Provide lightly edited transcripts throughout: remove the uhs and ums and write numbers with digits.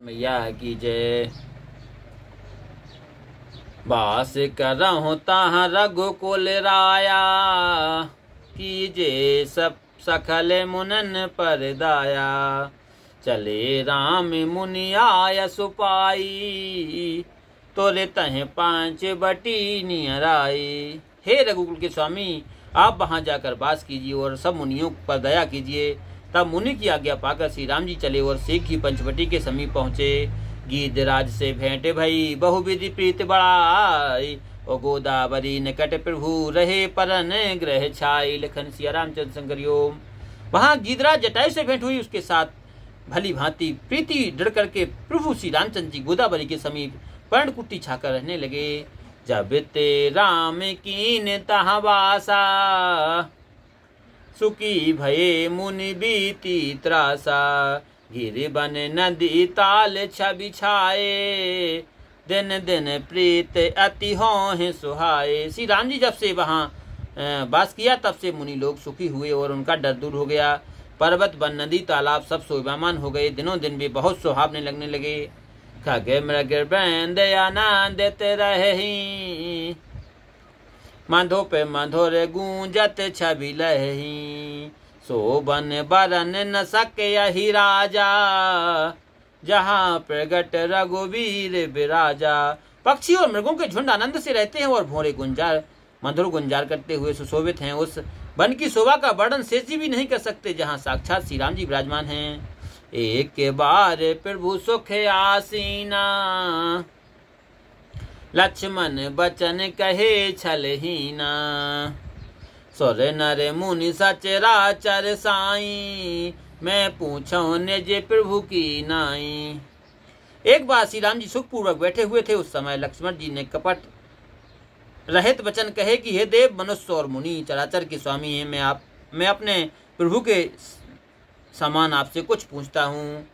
मैया की जय। बास करहु ताहाँ रघुकुल राया, कीजे सब सकल मुनन पर दाया। चले राम मुनि आय सुपाई, तोरे तह पांच बटी नियराई। हे रघुकुल के स्वामी, आप वहां जाकर वास कीजिए और सब मुनियों पर दया कीजिए। तब मुनि की आज्ञा पाकर श्री राम जी चले और शेख ही पंचवटी के समीप पहुँचे। गीधराज से भेंट भई बहुविधि प्रीत बढ़ाई, ओ गोदावरी निकट प्रभु रहे परन ग्रह छाई। लखन सिया रामचंद्र शंकर ओम। वहां गीधराज जटायु से भेंट हुई, उसके साथ भली भांति प्रीति दृढ़ करके प्रभु श्री रामचंद्र जी गोदावरी के समीप पर्णकुटी छाकर रहने लगे। जब ते राम कीन तहाँ वासा, सुखी भये मुनि बीती त्रासा। गिरि बन नदी ताल छवि छाए, दिन दिन प्रीत अति हों सुहाए। श्री राम जी जब से वहाँ वास किया तब से मुनि लोग सुखी हुए और उनका डर दूर हो गया। पर्वत वन नदी तालाब सब शोभामान हो गए। दिनों दिन वे बहुत सुहावने लगने लगे। खग मृग वृंद आनंद रही, मधो पे मधुर गूंजत छवि लही। शोभन बरन न सके यही राजा, जहाँ प्रगट रघुवीर विराजा। पक्षी और मृगों के झुंड आनंद से रहते हैं और भोरे गुंजार मधुर गुंजार करते हुए सुशोभित हैं। उस वन की शोभा का वर्णन शेष जी भी नहीं कर सकते, जहाँ साक्षात श्री राम जी विराजमान हैं। एक बार प्रभु सुख आसीना, लक्ष्मण बचन कहे छलहीना। सुर नर मुनि सचराचर साई, मैं पूछो निज प्रभु की नाई। एक बार श्री राम जी सुखपूर्वक बैठे हुए थे। उस समय लक्ष्मण जी ने कपट रहित वचन कहे कि हे देव, मनुष्य और मुनि चराचर के स्वामी हैं। मैं अपने प्रभु के समान आपसे कुछ पूछता हूँ।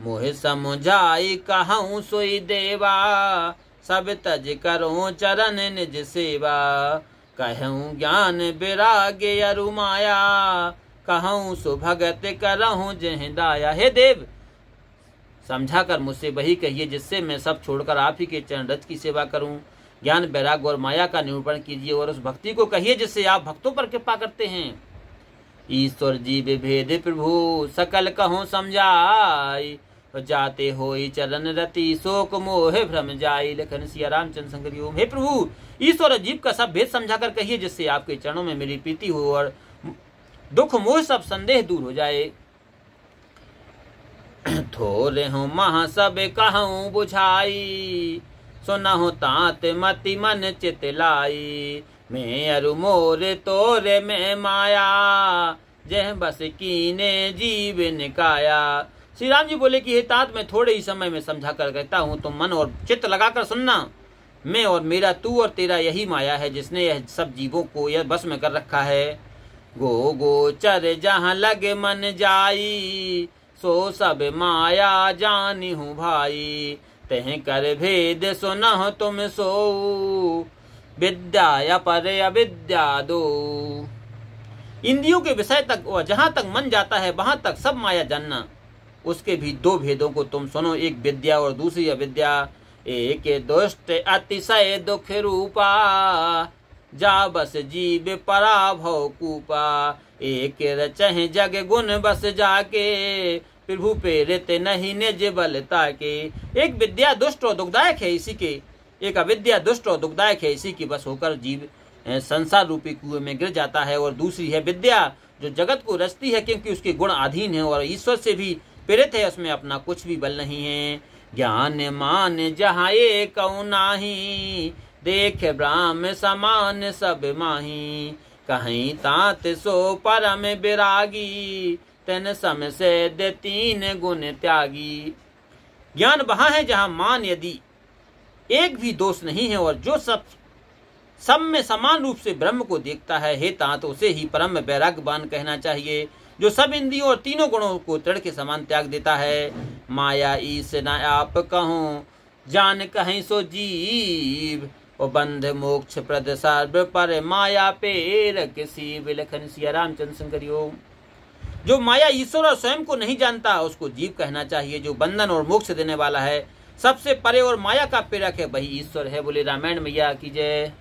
मोहे समझाई कहूँ सोई देवा, सब तज करो चरण निज सेवा। कहूँ ज्ञान विरागे अरु माया, कहूँ सुभगत करहूँ जह दाया। हे देव, समझा कर मुझसे वही कहिए जिससे मैं सब छोड़कर आप ही के चरण रज की सेवा करूं। ज्ञान वैराग और माया का निरूपण कीजिए और उस भक्ति को कहिए जिससे आप भक्तों पर कृपा करते हैं। ईश्वर जी विभेद प्रभु सकल कहूँ समझाई, जाते होई चरण रति शोक मोह भ्रम जाई। लखन सिया रामचंद्र शंकर ओम। हे प्रभु, ईश्वर जीव का सब भेद समझाकर कहिए जिससे आपके चरणों में मेरी प्रीति हो और दुख मोह सब संदेह दूर हो जाए। थोरे हूँ महा सब कहूँ बुझाई, सुनहु तात मति मन चित लाई। मैं अरु मोरे तोरे में माया, जह बस कीने जीव निकाया। श्री राम जी बोले कि हे तात, मैं थोड़े ही समय में समझा कर कहता हूँ, तुम मन और चित्त लगाकर सुनना। मैं और मेरा, तू और तेरा यही माया है जिसने यह सब जीवों को यह बस में कर रखा है। गो गोचर जहाँ लगे मन जाई, सो सब माया जानी हूँ भाई। तह कर भेद सुनह तुम सो, विद्या पर अविद्या दो। इंद्रियों के विषय तक और जहाँ तक मन जाता है वहां तक सब माया जानना। उसके भी दो भेदों को तुम सुनो, एक विद्या और दूसरी अविद्या। एक दुष्ट अतिशय दुख रूपा, जा बस जीव पराभव कूपा। एक रचह जग गुण बस जाके, प्रभु प्रेरित नहीं निज बलता के। एक विद्या दुष्ट और दुखदायक है इसी के, एक अविद्या दुष्ट और दुखदायक है इसी की बस होकर जीव संसार रूपी कुएं में गिर जाता है। और दूसरी है विद्या जो जगत को रचती है, क्योंकि उसके गुण अधीन है और ईश्वर से भी प्रेरित है, उसमें अपना कुछ भी बल नहीं है। ज्ञान मान जहाँ एक नाही, देख ब्राह्म समान सब माही। कहीं तात सो परम विरागी, तेन सम से दे तीन गुण त्यागी। ज्ञान वहां है जहाँ मान यदि एक भी दोष नहीं है और जो सब में समान रूप से ब्रह्म को देखता है। हे तात, उसे ही परम वैराग्यवान कहना चाहिए, जो सब इंद्रियों और तीनों गुणों को तृण के समान त्याग देता है। माया ईस न आप कहूँ, जान कहीं सो जीव। ओ बंध मोक्ष प्रद सर्व पर, माया पेर किसी। विलखन सिया रामचंद्र शंकर ओम। जो माया ईश्वर और स्वयं को नहीं जानता उसको जीव कहना चाहिए। जो बंधन और मोक्ष देने वाला है, सबसे परे और माया का प्रेरक है, वही ईश्वर है। बोले रामायण मैया की जय।